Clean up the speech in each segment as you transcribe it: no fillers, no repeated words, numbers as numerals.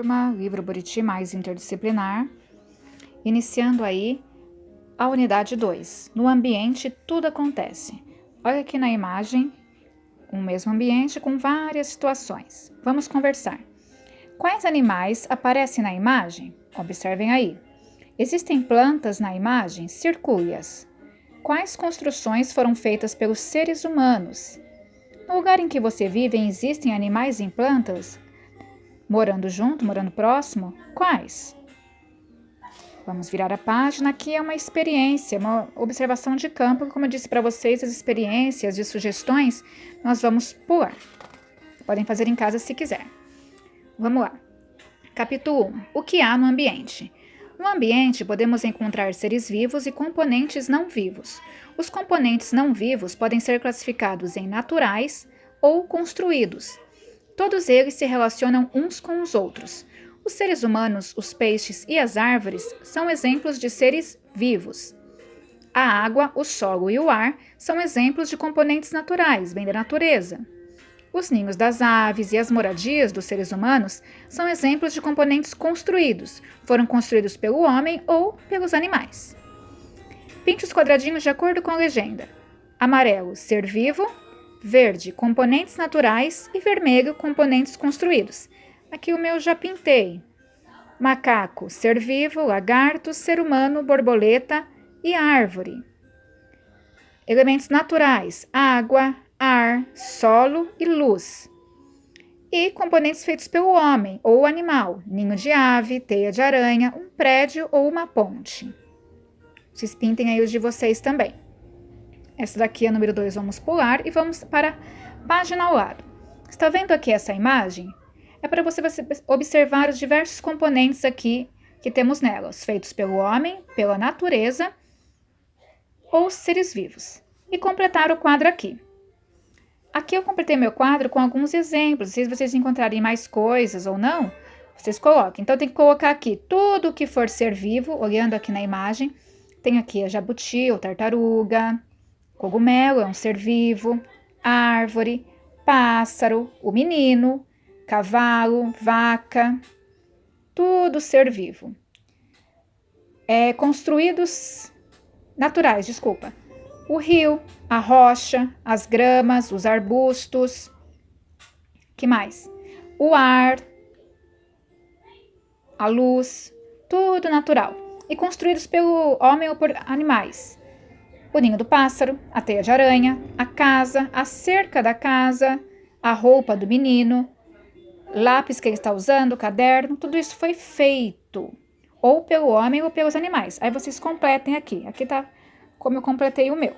turma, livro Buriti Mais Interdisciplinar, iniciando aí a unidade 2. No ambiente tudo acontece. Olha aqui na imagem, um mesmo ambiente com várias situações. Vamos conversar. Quais animais aparecem na imagem? Observem aí. Existem plantas na imagem? Circule-as. Quais construções foram feitas pelos seres humanos? No lugar em que você vive, existem animais e plantas? Morando junto, morando próximo? Quais? Vamos virar a página. Aqui é uma experiência, uma observação de campo. Como eu disse para vocês, as experiências e sugestões nós vamos pular. Podem fazer em casa se quiser. Vamos lá. Capítulo 1. O que há no ambiente? No ambiente, podemos encontrar seres vivos e componentes não vivos. Os componentes não vivos podem ser classificados em naturais ou construídos. Todos eles se relacionam uns com os outros. Os seres humanos, os peixes e as árvores são exemplos de seres vivos. A água, o solo e o ar são exemplos de componentes naturais, bem da natureza. Os ninhos das aves e as moradias dos seres humanos são exemplos de componentes construídos. Foram construídos pelo homem ou pelos animais. Pinte os quadradinhos de acordo com a legenda. Amarelo, ser vivo. Verde, componentes naturais. E vermelho, componentes construídos. Aqui o meu já pintei. Macaco, ser vivo. Lagarto, ser humano, borboleta e árvore. Elementos naturais: água, ar, solo e luz. E componentes feitos pelo homem ou animal: ninho de ave, teia de aranha, um prédio ou uma ponte. Vocês pintem aí os de vocês também. Essa daqui é a número 2, vamos pular e vamos para a página ao lado. Está vendo aqui essa imagem? É para você observar os diversos componentes aqui que temos nelas, feitos pelo homem, pela natureza ou seres vivos. E completar o quadro aqui. Aqui eu completei meu quadro com alguns exemplos. Se vocês encontrarem mais coisas ou não, vocês coloquem. Então, tem que colocar aqui tudo o que for ser vivo, olhando aqui na imagem. Tem aqui a jabuti ou tartaruga, cogumelo é um ser vivo, árvore, pássaro, o menino, cavalo, vaca, tudo ser vivo. Construídos naturais, desculpa. O rio, a rocha, as gramas, os arbustos. Que mais? O ar, a luz, tudo natural. E construídos pelo homem ou por animais. O ninho do pássaro, a teia de aranha, a casa, a cerca da casa, a roupa do menino, lápis que ele está usando, caderno, tudo isso foi feito ou pelo homem ou pelos animais. Aí vocês completem aqui. Aqui está como eu completei o meu,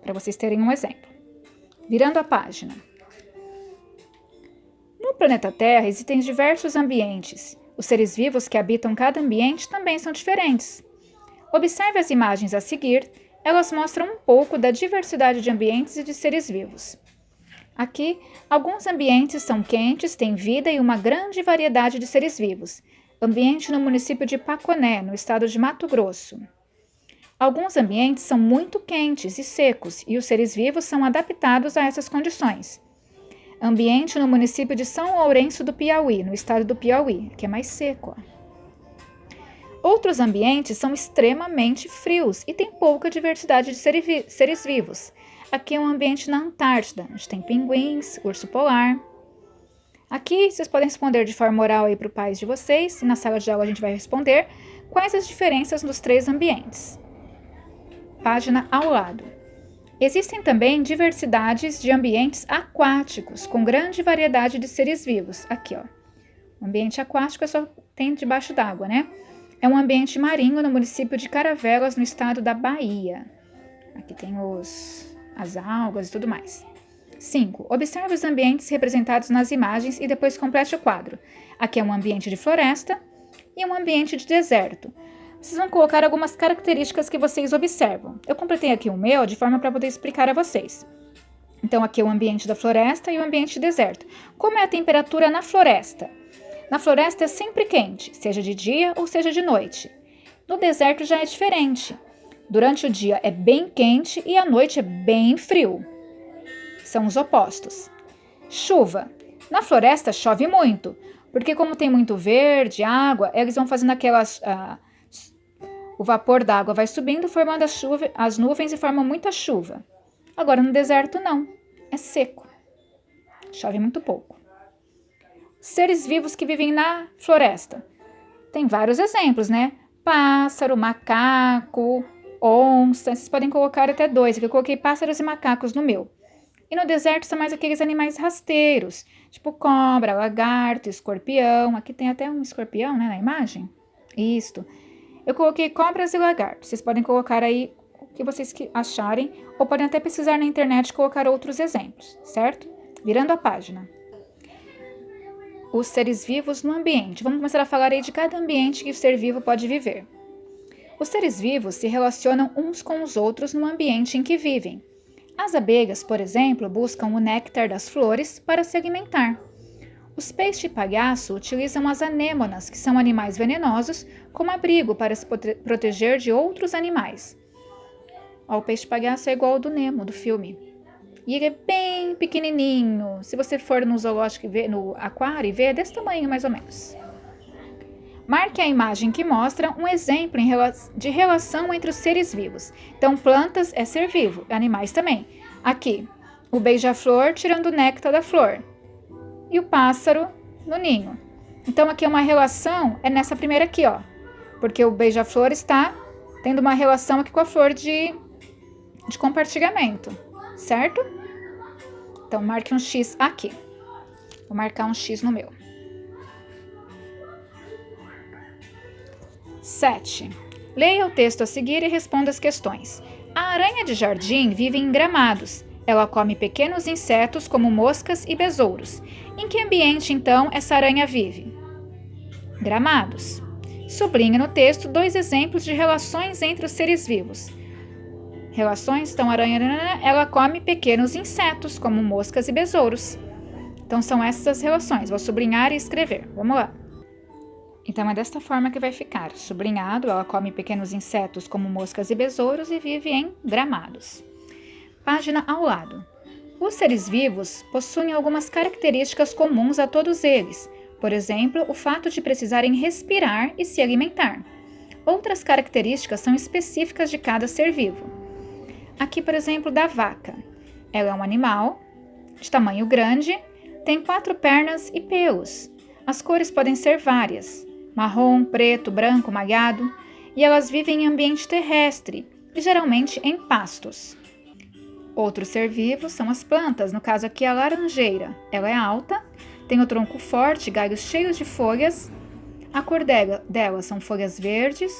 para vocês terem um exemplo. Virando a página. No planeta Terra existem diversos ambientes. Os seres vivos que habitam cada ambiente também são diferentes. Observe as imagens a seguir, elas mostram um pouco da diversidade de ambientes e de seres vivos. Aqui, alguns ambientes são quentes, têm vida e uma grande variedade de seres vivos. Ambiente no município de Paconé, no estado de Mato Grosso. Alguns ambientes são muito quentes e secos e os seres vivos são adaptados a essas condições. Ambiente no município de São Lourenço do Piauí, no estado do Piauí, que é mais seco. Outros ambientes são extremamente frios e têm pouca diversidade de seres vivos. Aqui é um ambiente na Antártida, onde tem pinguins, urso polar. Aqui vocês podem responder de forma oral aí para os pais de vocês, e na sala de aula a gente vai responder quais as diferenças nos 3 ambientes. Página ao lado. Existem também diversidades de ambientes aquáticos, com grande variedade de seres vivos. Aqui, ó. O ambiente aquático só tem debaixo d'água, né? É um ambiente marinho no município de Caravelas, no estado da Bahia. Aqui tem as algas e tudo mais. 5. Observe os ambientes representados nas imagens e depois complete o quadro. Aqui é um ambiente de floresta e um ambiente de deserto. Vocês vão colocar algumas características que vocês observam. Eu completei aqui o meu de forma para poder explicar a vocês. Então, aqui é o ambiente da floresta e o ambiente de deserto. Como é a temperatura na floresta? Na floresta é sempre quente, seja de dia ou seja de noite. No deserto já é diferente. Durante o dia é bem quente e à noite é bem frio. São os opostos. Chuva. Na floresta chove muito. Porque como tem muito verde, água, eles vão fazendo o vapor da água vai subindo, formando as nuvens e formam muita chuva. Agora no deserto não, é seco. Chove muito pouco. Seres vivos que vivem na floresta. Tem vários exemplos, né? Pássaro, macaco, onça. Vocês podem colocar até 2, aqui eu coloquei pássaros e macacos no meu. E no deserto são mais aqueles animais rasteiros, tipo cobra, lagarto, escorpião. Aqui tem até um escorpião, né, na imagem. Isto. Eu coloquei cobras e lagartos. Vocês podem colocar aí o que vocês acharem, ou podem até pesquisar na internet e colocar outros exemplos, certo? Virando a página. Os seres vivos no ambiente. Vamos começar a falar aí de cada ambiente que o ser vivo pode viver. Os seres vivos se relacionam uns com os outros no ambiente em que vivem. As abelhas, por exemplo, buscam o néctar das flores para se alimentar. Os peixes-palhaço utilizam as anêmonas, que são animais venenosos, como abrigo para se proteger de outros animais. Ó, o peixe-palhaço é igual ao do Nemo, do filme. E ele é bem pequenininho. Se você for no zoológico, no aquário e ver, é desse tamanho mais ou menos. Marque a imagem que mostra um exemplo de relação entre os seres vivos. Então, plantas é ser vivo, animais também. Aqui, o beija-flor tirando o néctar da flor. E o pássaro no ninho. Então, aqui é uma relação, é nessa primeira aqui, ó. Porque o beija-flor está tendo uma relação aqui com a flor de compartilhamento, certo? Então, marque um X aqui. Vou marcar um X no meu. 7. Leia o texto a seguir e responda as questões. A aranha de jardim vive em gramados. Ela come pequenos insetos como moscas e besouros. Em que ambiente, então, essa aranha vive? Gramados. Sublinhe no texto 2 exemplos de relações entre os seres vivos. Relações, então, a aranha, ela come pequenos insetos como moscas e besouros. Então, são essas relações. Vou sublinhar e escrever. Vamos lá. Então, é desta forma que vai ficar. Sublinhado, ela come pequenos insetos como moscas e besouros e vive em gramados. Página ao lado. Os seres vivos possuem algumas características comuns a todos eles. Por exemplo, o fato de precisarem respirar e se alimentar. Outras características são específicas de cada ser vivo. Aqui, por exemplo, da vaca. Ela é um animal de tamanho grande, tem 4 pernas e pelos. As cores podem ser várias. Marrom, preto, branco, malhado, e elas vivem em ambiente terrestre e geralmente em pastos. Outro ser vivo são as plantas, no caso aqui a laranjeira. Ela é alta, tem o tronco forte, galhos cheios de folhas. A cor dela são folhas verdes,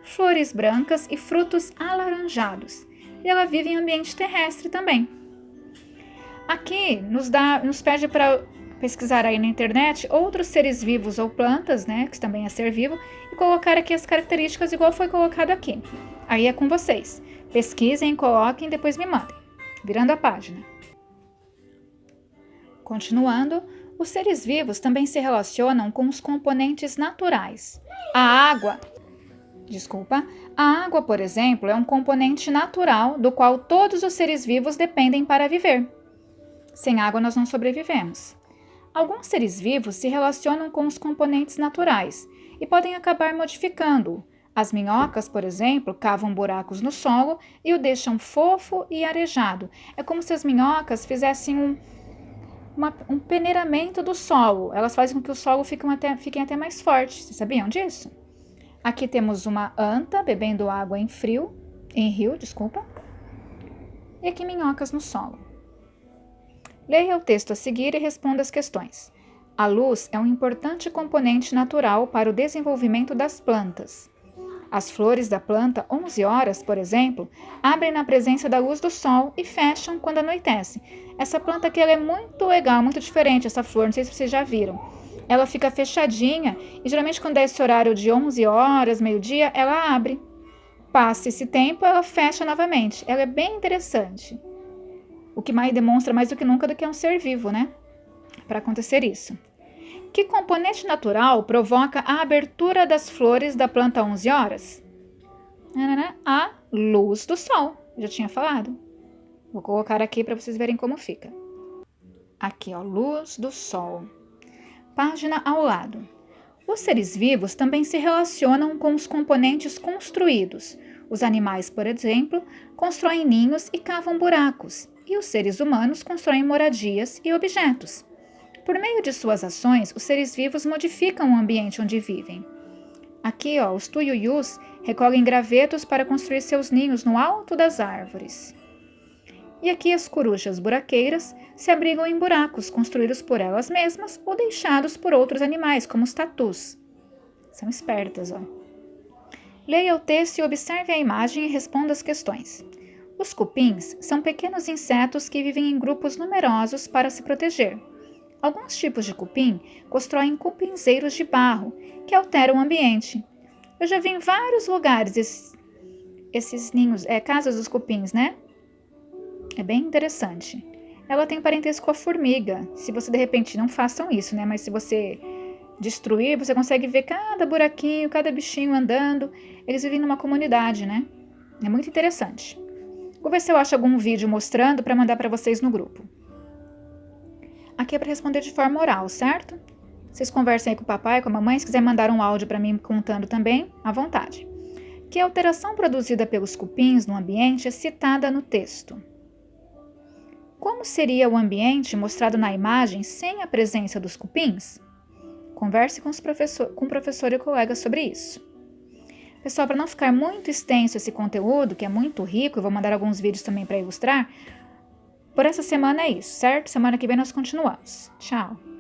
flores brancas e frutos alaranjados. E ela vive em ambiente terrestre também. Aqui nos pede para pesquisar aí na internet outros seres vivos ou plantas, né, que também é ser vivo, e colocar aqui as características igual foi colocado aqui. Aí é com vocês. Pesquisem, coloquem e depois me mandem. Virando a página. Continuando, os seres vivos também se relacionam com os componentes naturais. A água, por exemplo, é um componente natural do qual todos os seres vivos dependem para viver. Sem água nós não sobrevivemos. Alguns seres vivos se relacionam com os componentes naturais e podem acabar modificando-o. As minhocas, por exemplo, cavam buracos no solo e o deixam fofo e arejado. É como se as minhocas fizessem um peneiramento do solo. Elas fazem com que o solo fiquem até mais fortes. Vocês sabiam disso? Aqui temos uma anta bebendo água em rio. E aqui minhocas no solo. Leia o texto a seguir e responda as questões. A luz é um importante componente natural para o desenvolvimento das plantas. As flores da planta 11 horas, por exemplo, abrem na presença da luz do sol e fecham quando anoitece. Essa planta aqui ela é muito legal, muito diferente, essa flor, não sei se vocês já viram. Ela fica fechadinha e geralmente quando é esse horário de 11 horas, meio-dia, ela abre. Passa esse tempo, ela fecha novamente. Ela é bem interessante. O que mais demonstra mais do que nunca do que é um ser vivo, né? Para acontecer isso. Que componente natural provoca a abertura das flores da planta 11 horas? A luz do sol. Já tinha falado. Vou colocar aqui para vocês verem como fica. Aqui, ó, luz do sol. Página ao lado. Os seres vivos também se relacionam com os componentes construídos. Os animais, por exemplo, constroem ninhos e cavam buracos, e os seres humanos constroem moradias e objetos. Por meio de suas ações, os seres vivos modificam o ambiente onde vivem. Aqui, os tuiuius recolhem gravetos para construir seus ninhos no alto das árvores. E aqui as corujas buraqueiras se abrigam em buracos construídos por elas mesmas ou deixados por outros animais, como os tatus. São espertas, Leia o texto e observe a imagem e responda as questões. Os cupins são pequenos insetos que vivem em grupos numerosos para se proteger. Alguns tipos de cupim constroem cupinzeiros de barro, que alteram o ambiente. Eu já vi em vários lugares esses ninhos, casas dos cupins, né? É bem interessante. Ela tem parentesco com a formiga. Se você, de repente, não façam isso, né? Mas se você destruir, você consegue ver cada buraquinho, cada bichinho andando. Eles vivem numa comunidade, né? É muito interessante. Vou ver se eu acho algum vídeo mostrando para mandar para vocês no grupo. Aqui é para responder de forma oral, certo? Vocês conversem aí com o papai, com a mamãe. Se quiser mandar um áudio para mim contando também, à vontade. Que a alteração produzida pelos cupins no ambiente é citada no texto. Como seria o ambiente mostrado na imagem sem a presença dos cupins? Converse com o professor e colegas sobre isso. Pessoal, para não ficar muito extenso esse conteúdo, que é muito rico, eu vou mandar alguns vídeos também para ilustrar. Por essa semana é isso, certo? Semana que vem nós continuamos. Tchau!